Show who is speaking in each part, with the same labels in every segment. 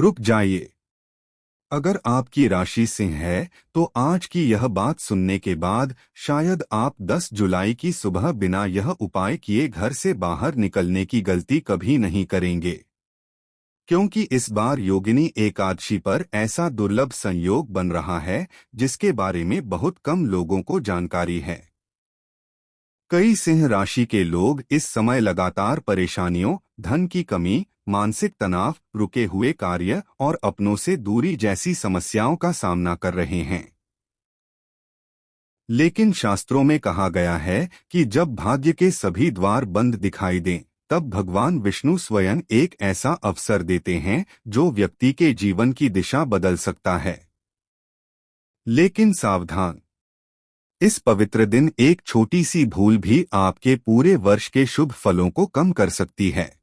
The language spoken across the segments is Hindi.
Speaker 1: रुक जाइए। अगर आपकी राशि सिंह है तो आज की यह बात सुनने के बाद शायद आप 10 जुलाई की सुबह बिना यह उपाय किए घर से बाहर निकलने की गलती कभी नहीं करेंगे, क्योंकि इस बार योगिनी एकादशी पर ऐसा दुर्लभ संयोग बन रहा है जिसके बारे में बहुत कम लोगों को जानकारी है। कई सिंह राशि के लोग इस समय लगातार परेशानियों, धन की कमी, मानसिक तनाव, रुके हुए कार्य और अपनों से दूरी जैसी समस्याओं का सामना कर रहे हैं। लेकिन शास्त्रों में कहा गया है कि जब भाग्य के सभी द्वार बंद दिखाई दें, तब भगवान विष्णु स्वयं एक ऐसा अवसर देते हैं जो व्यक्ति के जीवन की दिशा बदल सकता है। लेकिन सावधान, इस पवित्र दिन एक छोटी सी भूल भी आपके पूरे वर्ष के शुभ फलों को कम कर सकती है।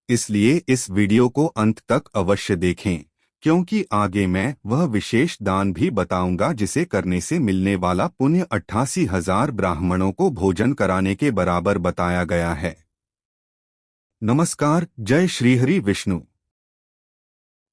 Speaker 1: इसलिए इस वीडियो को अंत तक अवश्य देखें, क्योंकि आगे मैं वह विशेष दान भी बताऊंगा जिसे करने से मिलने वाला पुण्य 88,000 ब्राह्मणों को भोजन कराने के बराबर बताया गया है। नमस्कार, जय श्रीहरि विष्णु।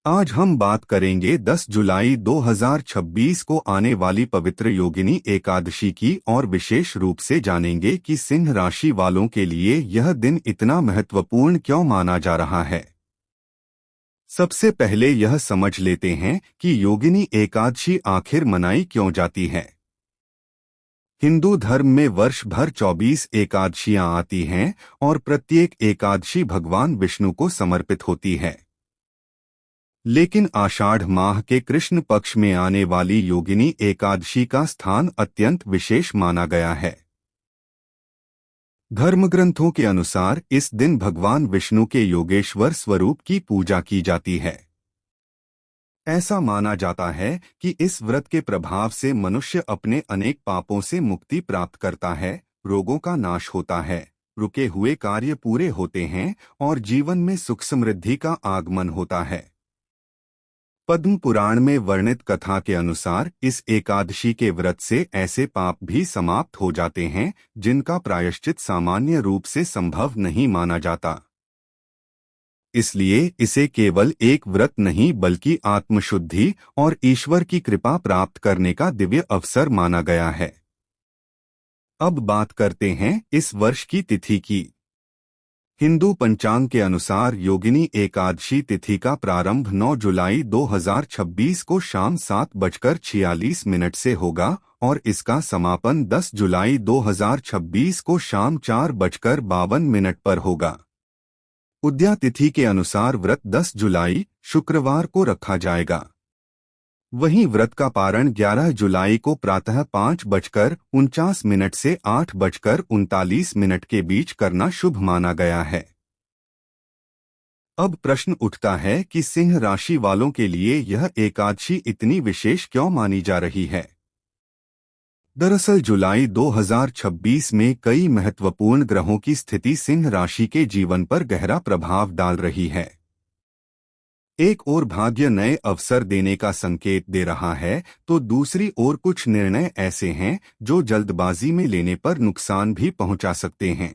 Speaker 1: आज हम बात करेंगे 10 जुलाई 2026 को आने वाली पवित्र योगिनी एकादशी की और विशेष रूप से जानेंगे कि सिंह राशि वालों के लिए यह दिन इतना महत्वपूर्ण क्यों माना जा रहा है। सबसे पहले यह समझ लेते हैं कि योगिनी एकादशी आखिर मनाई क्यों जाती है। हिंदू धर्म में वर्ष भर 24 एकादशियां आती हैं और प्रत्येक एकादशी भगवान विष्णु को समर्पित होती है। लेकिन आषाढ़ माह के कृष्ण पक्ष में आने वाली योगिनी एकादशी का स्थान अत्यंत विशेष माना गया है। धर्मग्रंथों के अनुसार इस दिन भगवान विष्णु के योगेश्वर स्वरूप की पूजा की जाती है। ऐसा माना जाता है कि इस व्रत के प्रभाव से मनुष्य अपने अनेक पापों से मुक्ति प्राप्त करता है, रोगों का नाश होता है, रुके हुए कार्य पूरे होते हैं और जीवन में सुख समृद्धि का आगमन होता है। पद्म पुराण में वर्णित कथा के अनुसार इस एकादशी के व्रत से ऐसे पाप भी समाप्त हो जाते हैं जिनका प्रायश्चित सामान्य रूप से संभव नहीं माना जाता। इसलिए इसे केवल एक व्रत नहीं बल्कि आत्मशुद्धि और ईश्वर की कृपा प्राप्त करने का दिव्य अवसर माना गया है। अब बात करते हैं इस वर्ष की तिथि की। हिंदू पंचांग के अनुसार योगिनी एकादशी तिथि का प्रारंभ 9 जुलाई 2026 को शाम 7:46 से होगा और इसका समापन 10 जुलाई 2026 को शाम 4:52 पर होगा। उद्या तिथि के अनुसार व्रत 10 जुलाई शुक्रवार को रखा जाएगा। वहीं व्रत का पारण 11 जुलाई को प्रातः 5:49 से 8:39 के बीच करना शुभ माना गया है। अब प्रश्न उठता है कि सिंह राशि वालों के लिए यह एकादशी इतनी विशेष क्यों मानी जा रही है। दरअसल जुलाई 2026 में कई महत्वपूर्ण ग्रहों की स्थिति सिंह राशि के जीवन पर गहरा प्रभाव डाल रही है। एक ओर भाग्य नए अवसर देने का संकेत दे रहा है, तो दूसरी ओर कुछ निर्णय ऐसे हैं जो जल्दबाजी में लेने पर नुकसान भी पहुंचा सकते हैं।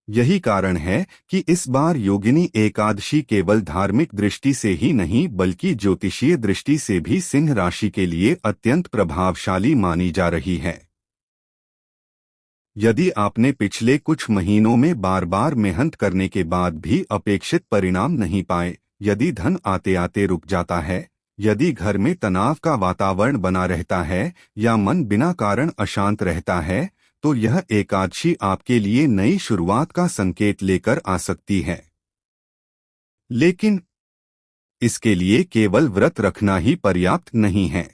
Speaker 1: यही कारण है कि इस बार योगिनी एकादशी केवल धार्मिक दृष्टि से ही नहीं बल्कि ज्योतिषीय दृष्टि से भी सिंह राशि के लिए अत्यंत प्रभावशाली मानी जा रही है। यदि आपने पिछले कुछ महीनों में बार बार मेहनत करने के बाद भी अपेक्षित परिणाम नहीं पाए, यदि धन आते आते रुक जाता है, यदि घर में तनाव का वातावरण बना रहता है या मन बिना कारण अशांत रहता है, तो यह एकादशी आपके लिए नई शुरुआत का संकेत लेकर आ सकती है। लेकिन इसके लिए केवल व्रत रखना ही पर्याप्त नहीं है।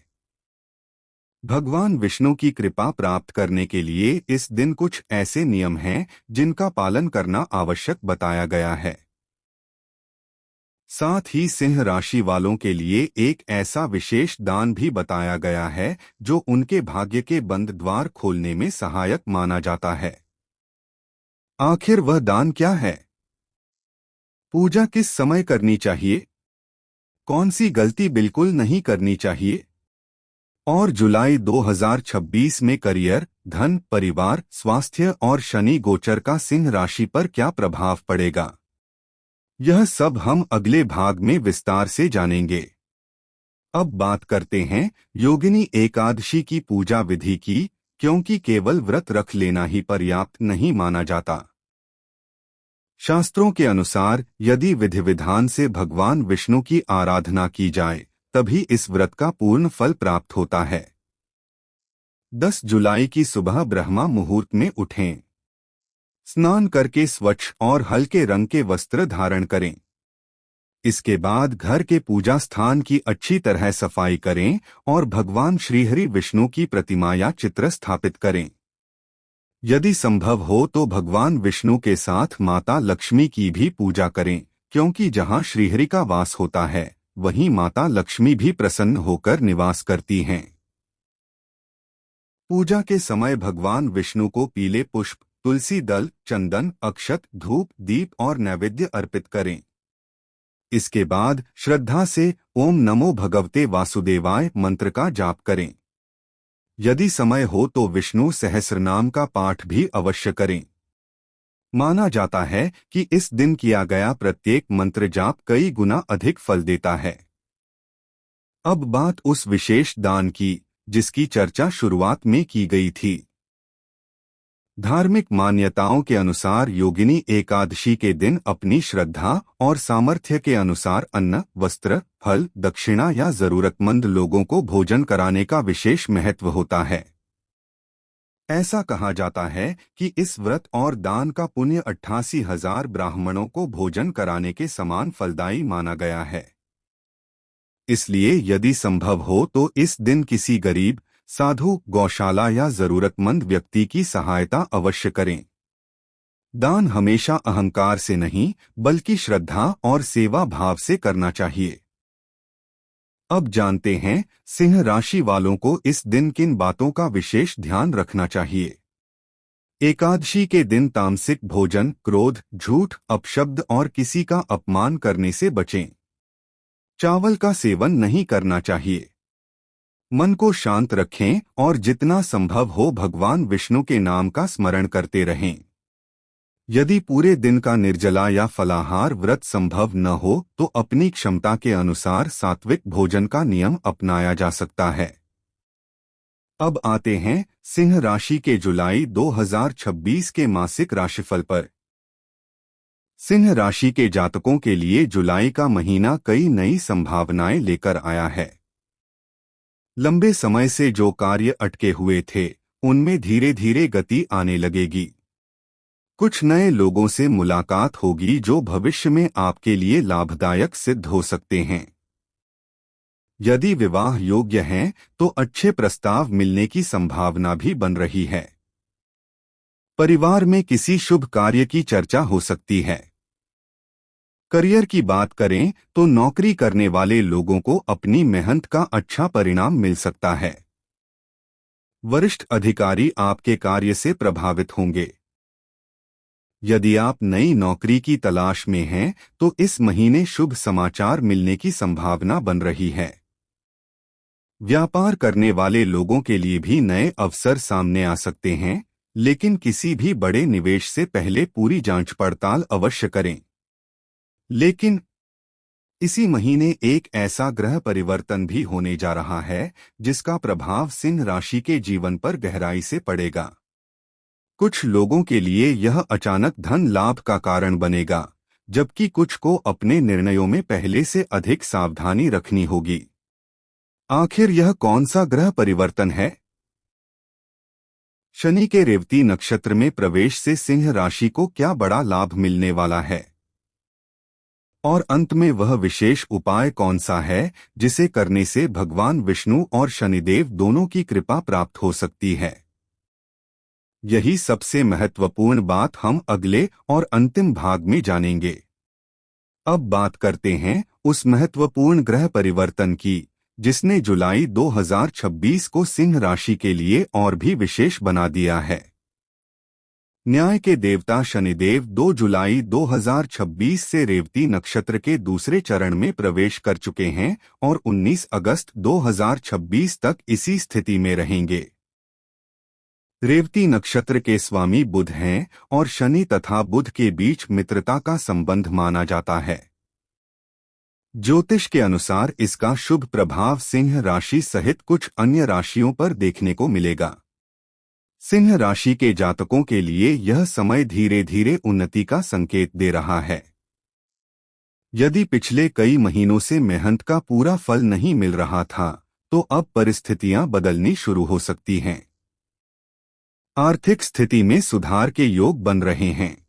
Speaker 1: भगवान विष्णु की कृपा प्राप्त करने के लिए इस दिन कुछ ऐसे नियम हैं जिनका पालन करना आवश्यक बताया गया है। साथ ही सिंह राशि वालों के लिए एक ऐसा विशेष दान भी बताया गया है जो उनके भाग्य के बंद द्वार खोलने में सहायक माना जाता है। आखिर वह दान क्या है? पूजा किस समय करनी चाहिए? कौन सी गलती बिल्कुल नहीं करनी चाहिए? और जुलाई 2026 में करियर, धन, परिवार, स्वास्थ्य और शनि गोचर का सिंह राशि पर क्या प्रभाव पड़ेगा? यह सब हम अगले भाग में विस्तार से जानेंगे। अब बात करते हैं योगिनी एकादशी की पूजा विधि की, क्योंकि केवल व्रत रख लेना ही पर्याप्त नहीं माना जाता। शास्त्रों के अनुसार यदि विधि विधान से भगवान विष्णु की आराधना की जाए तभी इस व्रत का पूर्ण फल प्राप्त होता है। 10 जुलाई की सुबह ब्रह्मा मुहूर्त में उठें। स्नान करके स्वच्छ और हल्के रंग के वस्त्र धारण करें। इसके बाद घर के पूजा स्थान की अच्छी तरह सफाई करें और भगवान श्रीहरि विष्णु की प्रतिमा या चित्र स्थापित करें। यदि संभव हो तो भगवान विष्णु के साथ माता लक्ष्मी की भी पूजा करें, क्योंकि जहां श्रीहरि का वास होता है वहीं माता लक्ष्मी भी प्रसन्न होकर निवास करती हैं। पूजा के समय भगवान विष्णु को पीले पुष्प, तुलसी दल, चंदन, अक्षत, धूप, दीप और नैवेद्य अर्पित करें। इसके बाद श्रद्धा से ओम नमो भगवते वासुदेवाय मंत्र का जाप करें। यदि समय हो तो विष्णु सहस्रनाम का पाठ भी अवश्य करें। माना जाता है कि इस दिन किया गया प्रत्येक मंत्र जाप कई गुना अधिक फल देता है। अब बात उस विशेष दान की जिसकी चर्चा शुरुआत में की गई थी। धार्मिक मान्यताओं के अनुसार योगिनी एकादशी के दिन अपनी श्रद्धा और सामर्थ्य के अनुसार अन्न, वस्त्र, फल, दक्षिणा या जरूरतमंद लोगों को भोजन कराने का विशेष महत्व होता है। ऐसा कहा जाता है कि इस व्रत और दान का पुण्य 88,000 ब्राह्मणों को भोजन कराने के समान फलदायी माना गया है। इसलिए यदि संभव हो तो इस दिन किसी गरीब, साधु, गौशाला या जरूरतमंद व्यक्ति की सहायता अवश्य करें। दान हमेशा अहंकार से नहीं बल्कि श्रद्धा और सेवा भाव से करना चाहिए। अब जानते हैं सिंह राशि वालों को इस दिन किन बातों का विशेष ध्यान रखना चाहिए। एकादशी के दिन तामसिक भोजन, क्रोध, झूठ, अपशब्द और किसी का अपमान करने से बचें। चावल का सेवन नहीं करना चाहिए। मन को शांत रखें और जितना संभव हो भगवान विष्णु के नाम का स्मरण करते रहें। यदि पूरे दिन का निर्जला या फलाहार व्रत संभव न हो तो अपनी क्षमता के अनुसार सात्विक भोजन का नियम अपनाया जा सकता है। अब आते हैं सिंह राशि के जुलाई 2026 के मासिक राशिफल पर। सिंह राशि के जातकों के लिए जुलाई का महीना कई नई संभावनाएं लेकर आया है। लंबे समय से जो कार्य अटके हुए थे उनमें धीरे धीरे गति आने लगेगी। कुछ नए लोगों से मुलाकात होगी जो भविष्य में आपके लिए लाभदायक सिद्ध हो सकते हैं। यदि विवाह योग्य हैं तो अच्छे प्रस्ताव मिलने की संभावना भी बन रही है। परिवार में किसी शुभ कार्य की चर्चा हो सकती है। करियर की बात करें तो नौकरी करने वाले लोगों को अपनी मेहनत का अच्छा परिणाम मिल सकता है। वरिष्ठ अधिकारी आपके कार्य से प्रभावित होंगे। यदि आप नई नौकरी की तलाश में हैं तो इस महीने शुभ समाचार मिलने की संभावना बन रही है। व्यापार करने वाले लोगों के लिए भी नए अवसर सामने आ सकते हैं, लेकिन किसी भी बड़े निवेश से पहले पूरी जांच पड़ताल अवश्य करें। लेकिन इसी महीने एक ऐसा ग्रह परिवर्तन भी होने जा रहा है जिसका प्रभाव सिंह राशि के जीवन पर गहराई से पड़ेगा। कुछ लोगों के लिए यह अचानक धन लाभ का कारण बनेगा, जबकि कुछ को अपने निर्णयों में पहले से अधिक सावधानी रखनी होगी। आखिर यह कौन सा ग्रह परिवर्तन है? शनि के रेवती नक्षत्र में प्रवेश से सिंह राशि को क्या बड़ा लाभ मिलने वाला है? और अंत में वह विशेष उपाय कौन सा है जिसे करने से भगवान विष्णु और शनिदेव दोनों की कृपा प्राप्त हो सकती है? यही सबसे महत्वपूर्ण बात हम अगले और अंतिम भाग में जानेंगे। अब बात करते हैं उस महत्वपूर्ण ग्रह परिवर्तन की जिसने जुलाई 2026 को सिंह राशि के लिए और भी विशेष बना दिया है। न्याय के देवता शनिदेव 2 जुलाई 2026 से रेवती नक्षत्र के दूसरे चरण में प्रवेश कर चुके हैं और 19 अगस्त 2026 तक इसी स्थिति में रहेंगे। रेवती नक्षत्र के स्वामी बुध हैं और शनि तथा बुध के बीच मित्रता का संबंध माना जाता है। ज्योतिष के अनुसार इसका शुभ प्रभाव सिंह राशि सहित कुछ अन्य राशियों पर देखने को मिलेगा। सिंह राशि के जातकों के लिए यह समय धीरे धीरे उन्नति का संकेत दे रहा है। यदि पिछले कई महीनों से मेहनत का पूरा फल नहीं मिल रहा था, तो अब परिस्थितियां बदलनी शुरू हो सकती हैं। आर्थिक स्थिति में सुधार के योग बन रहे हैं।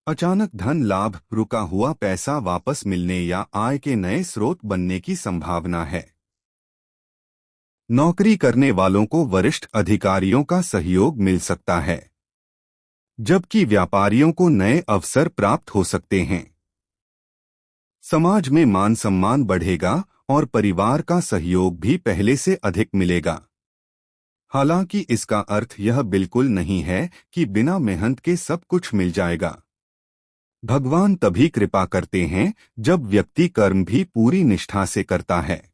Speaker 1: अचानक धन लाभ, रुका हुआ पैसा वापस मिलने या आय के नए स्रोत बनने की संभावना है। नौकरी करने वालों को वरिष्ठ अधिकारियों का सहयोग मिल सकता है, जबकि व्यापारियों को नए अवसर प्राप्त हो सकते हैं। समाज में मान सम्मान बढ़ेगा और परिवार का सहयोग भी पहले से अधिक मिलेगा। हालांकि इसका अर्थ यह बिल्कुल नहीं है कि बिना मेहनत के सब कुछ मिल जाएगा। भगवान तभी कृपा करते हैं जब व्यक्ति कर्म भी पूरी निष्ठा से करता है।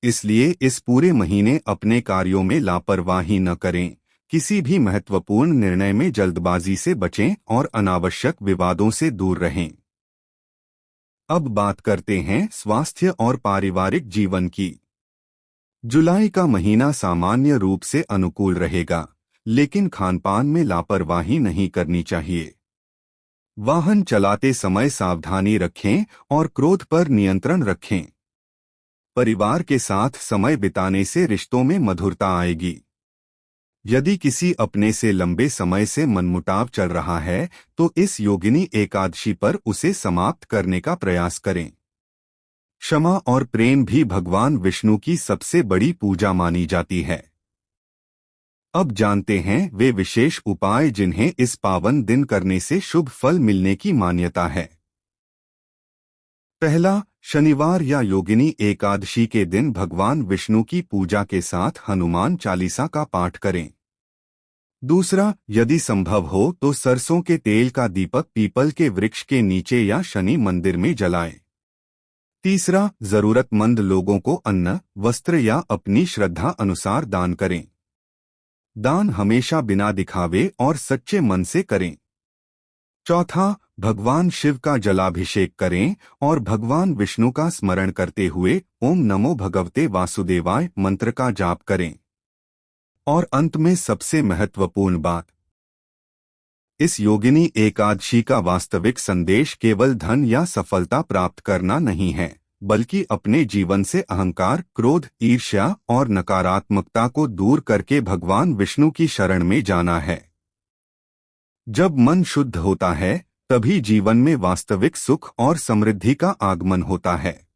Speaker 1: इसलिए इस पूरे महीने अपने कार्यों में लापरवाही न करें, किसी भी महत्वपूर्ण निर्णय में जल्दबाजी से बचें और अनावश्यक विवादों से दूर रहें। अब बात करते हैं स्वास्थ्य और पारिवारिक जीवन की। जुलाई का महीना सामान्य रूप से अनुकूल रहेगा, लेकिन खानपान में लापरवाही नहीं करनी चाहिए। वाहन चलाते समय सावधानी रखें और क्रोध पर नियंत्रण रखें। परिवार के साथ समय बिताने से रिश्तों में मधुरता आएगी। यदि किसी अपने से लंबे समय से मनमुटाव चल रहा है, तो इस योगिनी एकादशी पर उसे समाप्त करने का प्रयास करें। क्षमा और प्रेम भी भगवान विष्णु की सबसे बड़ी पूजा मानी जाती है। अब जानते हैं वे विशेष उपाय जिन्हें इस पावन दिन करने से शुभ फल मिलने की मान्यता है। पहला, शनिवार या योगिनी एकादशी के दिन भगवान विष्णु की पूजा के साथ हनुमान चालीसा का पाठ करें। दूसरा, यदि संभव हो तो सरसों के तेल का दीपक पीपल के वृक्ष के नीचे या शनि मंदिर में जलाएं। तीसरा, जरूरतमंद लोगों को अन्न, वस्त्र या अपनी श्रद्धा अनुसार दान करें। दान हमेशा बिना दिखावे और सच्चे मन से करें। चौथा, भगवान शिव का जलाभिषेक करें और भगवान विष्णु का स्मरण करते हुए ओम नमो भगवते वासुदेवाय मंत्र का जाप करें। और अंत में सबसे महत्वपूर्ण बात, इस योगिनी एकादशी का वास्तविक संदेश केवल धन या सफलता प्राप्त करना नहीं है, बल्कि अपने जीवन से अहंकार, क्रोध, ईर्ष्या और नकारात्मकता को दूर करके भगवान विष्णु की शरण में जाना है। जब मन शुद्ध होता है, तभी जीवन में वास्तविक सुख और समृद्धि का आगमन होता है।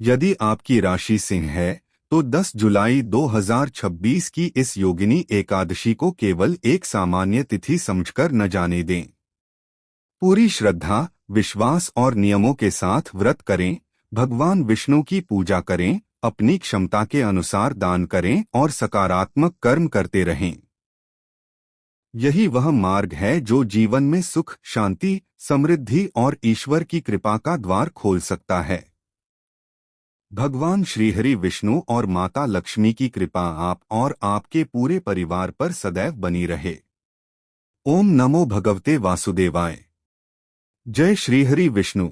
Speaker 1: यदि आपकी राशि सिंह है, तो 10 जुलाई 2026 की इस योगिनी एकादशी को केवल एक सामान्य तिथि समझकर न जाने दें। पूरी श्रद्धा, विश्वास और नियमों के साथ व्रत करें, भगवान विष्णु की पूजा करें, अपनी क्षमता के अनुसार दान करें और सकारात्मक कर्म करते रहें। यही वह मार्ग है जो जीवन में सुख, शांति, समृद्धि और ईश्वर की कृपा का द्वार खोल सकता है। भगवान श्रीहरि विष्णु और माता लक्ष्मी की कृपा आप और आपके पूरे परिवार पर सदैव बनी रहे। ओम नमो भगवते वासुदेवाय। जय श्रीहरि विष्णु।